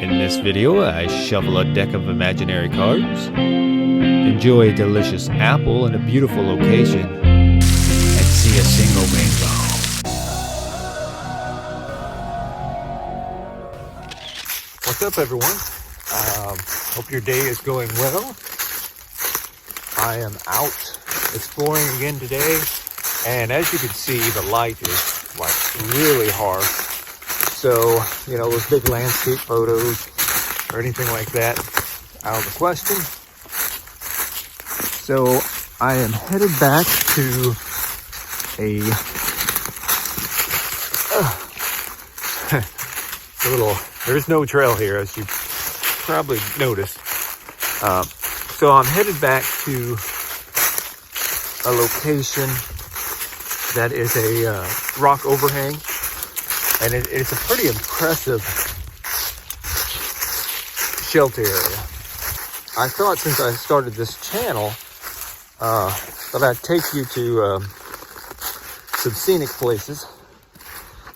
In this video, I shuffle a deck of imaginary cards, enjoy a delicious apple in a beautiful location, and see a single rainbow. What's up, everyone? Hope your day is going well. I am out exploring again today, and as you can see, the light is like really harsh. So, you know, those big landscape photos or anything like that, out of the question. So I am headed back to there's no trail here, as you probably noticed. So I'm headed back to a location that is a rock overhang. And it's a pretty impressive shelter area. I thought since I started this channel that I'd take you to some scenic places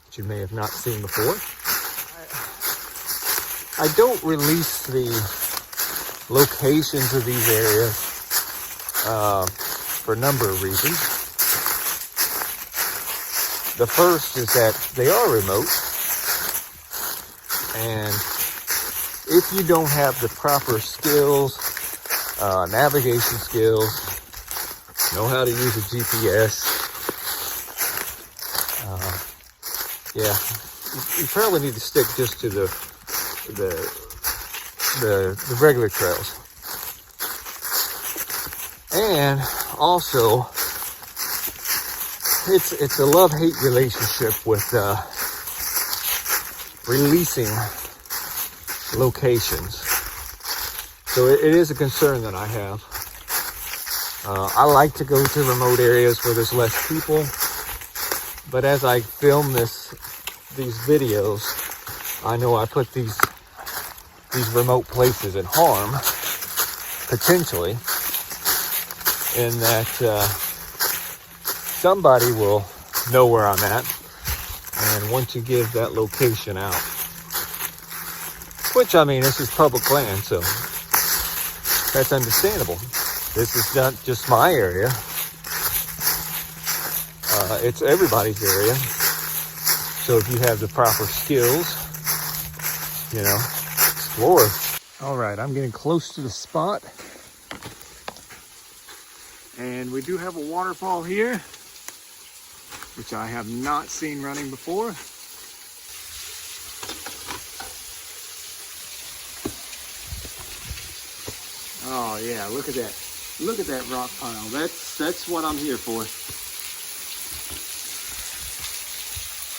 that you may have not seen before. I don't release the locations of these areas for a number of reasons. The first is that they are remote, and if you don't have the proper skills, navigation skills, know how to use a GPS, you probably need to stick just to the regular trails. And also, it's a love-hate relationship with releasing locations. So it is a concern that I have. I like to go to remote areas where there's less people, but as I film these videos, I know I put these remote places in harm, potentially, in that somebody will know where I'm at and want to give that location out. Which, I mean, this is public land, so that's understandable. This is not just my area. It's everybody's area. So if you have the proper skills, you know, explore. All right, I'm getting close to the spot. And we do have a waterfall here, which I have not seen running before. Oh yeah, look at that. Look at that rock pile. That's what I'm here for.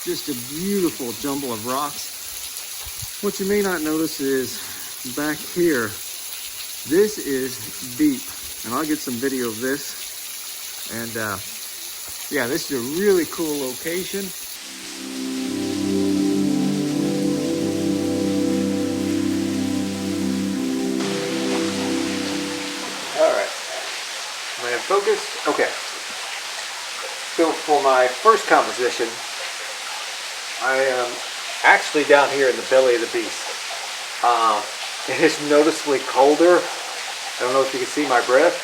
Just a beautiful jumble of rocks. What you may not notice is back here, this is deep. And I'll get some video of this. And yeah, this is a really cool location. All right, am I in focus? Okay. So for my first composition, I am actually down here in the belly of the beast. It is noticeably colder. I don't know if you can see my breath.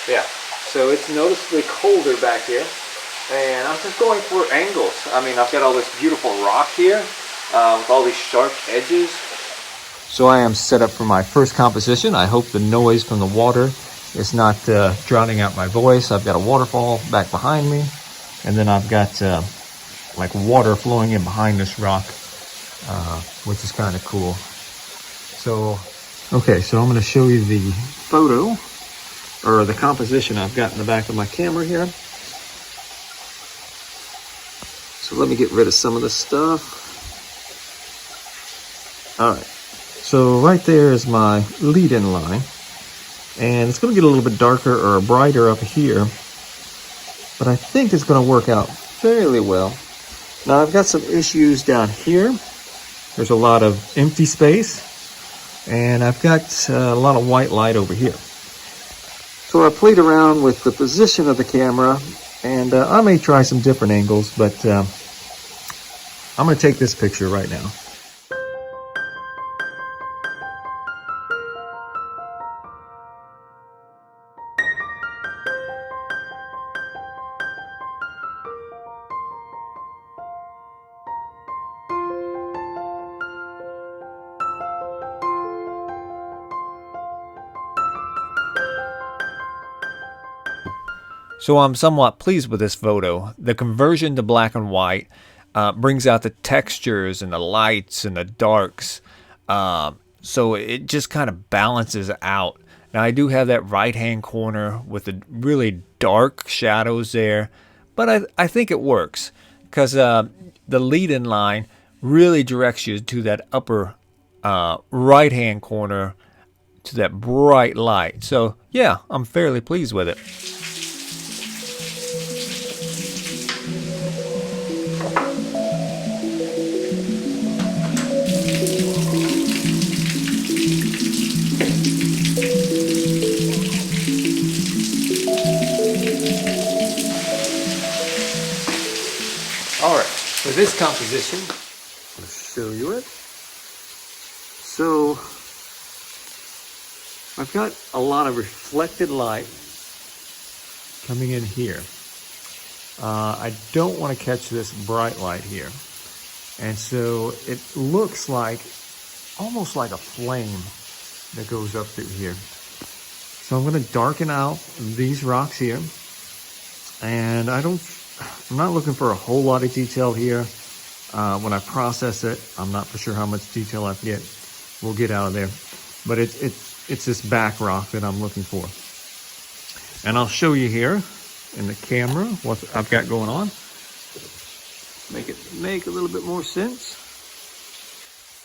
Yeah, so it's noticeably colder back here. And I'm just going for angles. I mean, I've got all this beautiful rock here with all these sharp edges. So I am set up for my first composition. I hope the noise from the water is not drowning out my voice. I've got a waterfall back behind me. And then I've got like water flowing in behind this rock, which is kind of cool. So, okay, so I'm going to show you the photo, or the composition I've got in the back of my camera here. So let me get rid of some of the stuff. All right, so right there is my lead-in line. And it's going to get a little bit darker or brighter up here, but I think it's going to work out fairly well. Now I've got some issues down here. There's a lot of empty space. And I've got a lot of white light over here. So I played around with the position of the camera, and I may try some different angles, but I'm going to take this picture right now. So I'm somewhat pleased with this photo. The conversion to black and white brings out the textures and the lights and the darks. So it just kind of balances out. Now I do have that right hand corner with the really dark shadows there, but I think it works because the lead-in line really directs you to that upper right hand corner to that bright light. So yeah, I'm fairly pleased with it. All right, for this composition, I'll show you it. So I've got a lot of reflected light coming in here. I don't want to catch this bright light here. And so it looks like, almost like a flame that goes up through here. So I'm going to darken out these rocks here. And I'm not looking for a whole lot of detail here. When I process it, I'm not for sure how much detail we'll get out of there. But it's this back rock that I'm looking for. And I'll show you here in the camera what I've got going on. Make it make a little bit more sense.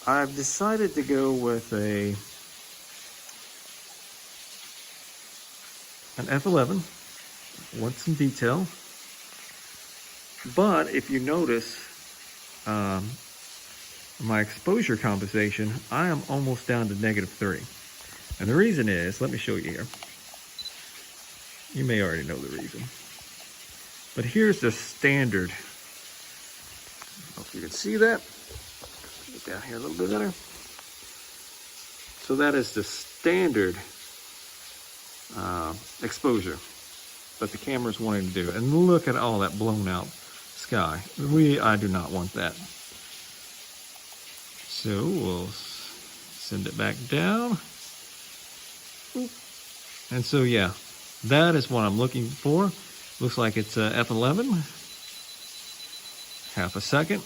I've decided to go with an F11. Want some detail. But if you notice my exposure compensation, I am almost down to -3. And the reason is, let me show you here. You may already know the reason. But here's the standard. I don't know if you can see that. Get down here a little bit better. So that is the standard exposure that the camera's wanting to do. And look at all that blown out sky. I do not want that. So we'll send it back down. And so yeah, that is what I'm looking for. Looks like it's F11. Half a second.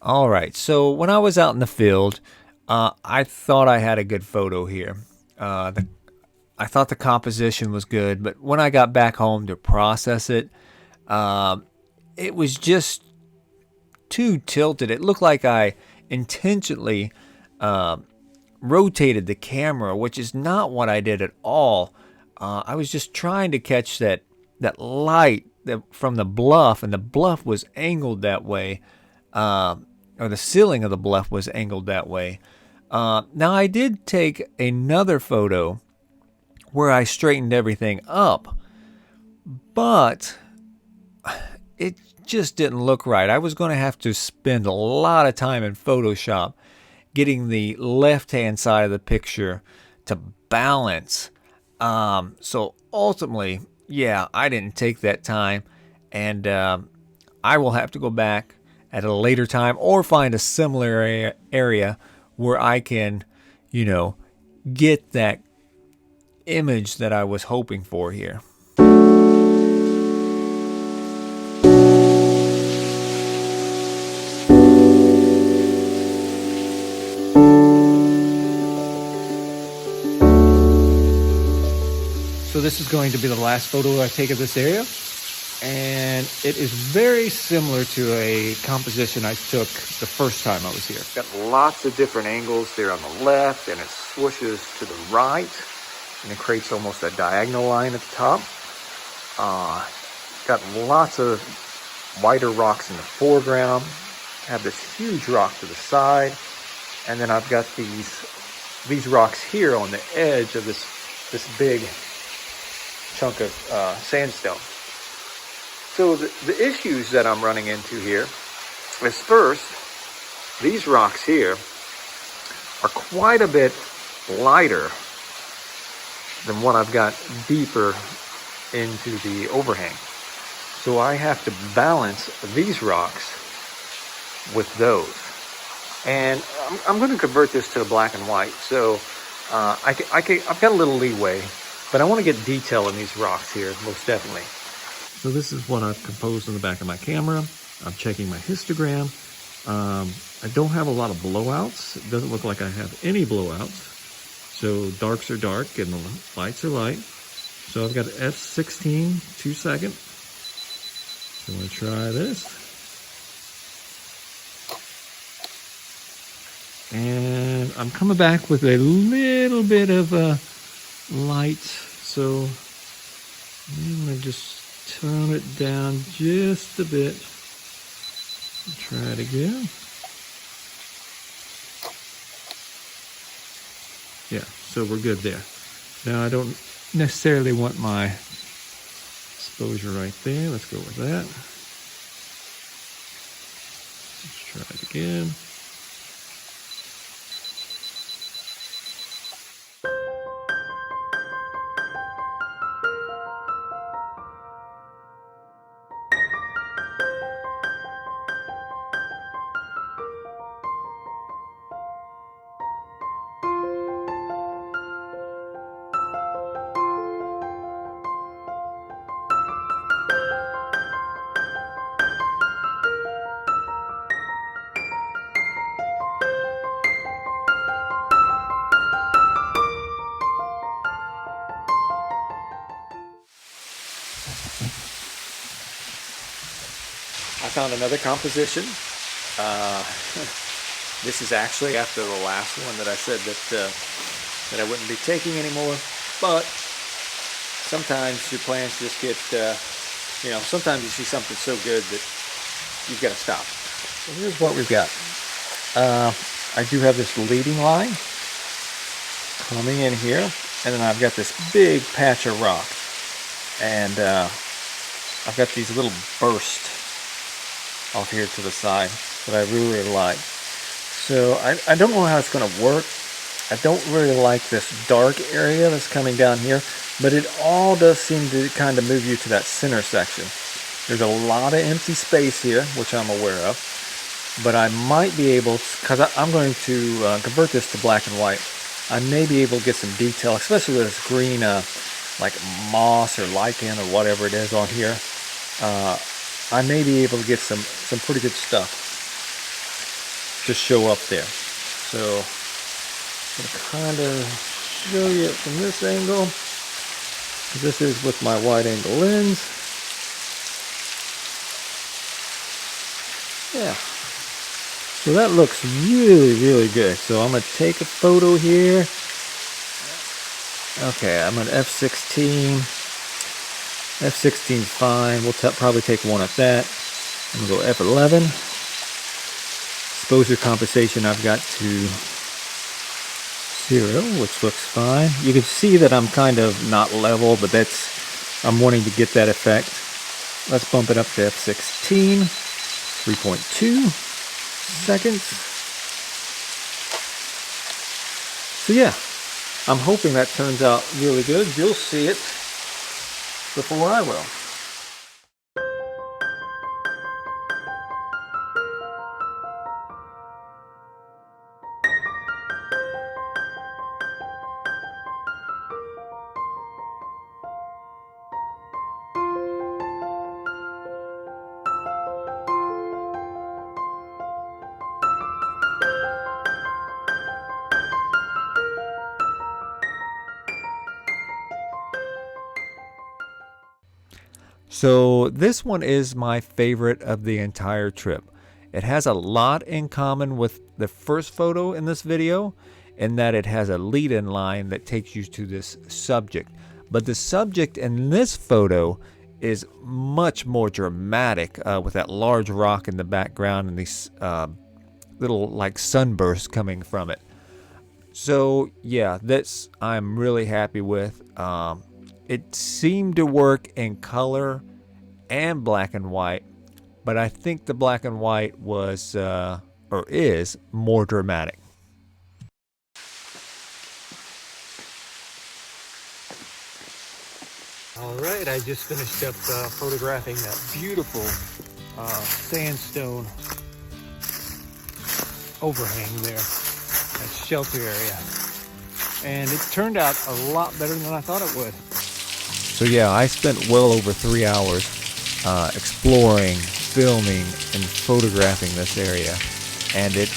All right, so when I was out in the field, I thought I had a good photo here. I thought the composition was good, but when I got back home to process it, it was just too tilted. It looked like I intentionally rotated the camera, which is not what I did at all. I was just trying to catch that light from the bluff, and the bluff was angled that way. Or the ceiling of the bluff was angled that way. Now I did take another photo where I straightened everything up, but it just didn't look right. I was going to have to spend a lot of time in Photoshop getting the left-hand side of the picture to balance. So ultimately, yeah, I didn't take that time, and I will have to go back at a later time or find a similar area where I can, get that image that I was hoping for here. So this is going to be the last photo I take of this area. And it is very similar to a composition I took the first time I was here. Got lots of different angles there on the left, and it swooshes to the right, and it creates almost a diagonal line at the top. Got lots of wider rocks in the foreground. Have this huge rock to the side, and then I've got these rocks here on the edge of this big chunk of sandstone. So the issues that I'm running into here is, first, these rocks here are quite a bit lighter than what I've got deeper into the overhang. So I have to balance these rocks with those. And I'm going to convert this to black and white. So I've got a little leeway, but I want to get detail in these rocks here, most definitely. So this is what I've composed in the back of my camera. I'm checking my histogram. I don't have a lot of blowouts. It doesn't look like I have any blowouts. So darks are dark and the lights are light. So I've got f16, 2 second. So I'm gonna try this. And I'm coming back with a little bit of light. So I'm gonna just tone it down just a bit. Try it again. Yeah, so we're good there. Now I don't necessarily want my exposure right there. Let's go with that. Let's try it again. I found another composition. This is actually after the last one that I said that I wouldn't be taking anymore. But sometimes your plans just get, sometimes you see something so good that you've got to stop. So here's what we've got. I do have this leading line coming in here, and then I've got this big patch of rock, and I've got these little bursts off here to the side that I really like. So I don't know how it's going to work. I don't really like this dark area that's coming down here, but it all does seem to kind of move you to that center section. There's a lot of empty space here, which I'm aware of, but I might be able, because I'm going to convert this to black and white, I may be able to get some detail, especially with this green like moss or lichen or whatever it is on here. I may be able to get some pretty good stuff to show up there. So I'm going to kind of show you it from this angle. This is with my wide angle lens. Yeah. So that looks really, really good. So I'm going to take a photo here. Okay, I'm at f16. F16 is fine. We'll probably take one at that. I'm going to go f11. Exposure compensation I've got to 0, which looks fine. You can see that I'm kind of not level, but I'm wanting to get that effect. Let's bump it up to f16, 3.2 seconds. So yeah, I'm hoping that turns out really good. You'll see it before I will. So this one is my favorite of the entire trip. It has a lot in common with the first photo in this video, in that it has a lead-in line that takes you to this subject. But the subject in this photo is much more dramatic, with that large rock in the background and these little like sunbursts coming from it. So yeah, this I'm really happy with. It seemed to work in color and black and white, but I think the black and white was or is more dramatic. All right, I just finished up photographing that beautiful sandstone overhang there, that shelter area. And it turned out a lot better than I thought it would. So yeah, I spent well over 3 hours exploring, filming, and photographing this area, and it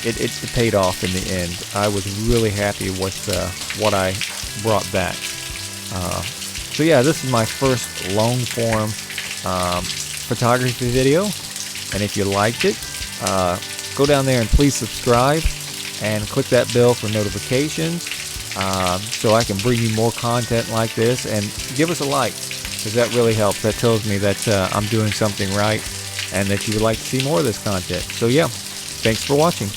paid off in the end. I was really happy with what I brought back. So yeah, this is my first long form photography video, and if you liked it, go down there and please subscribe and click that bell for notifications, so I can bring you more content like this, and give us a like, because that really helps. That tells me that I'm doing something right and that you would like to see more of this content. So yeah, thanks for watching.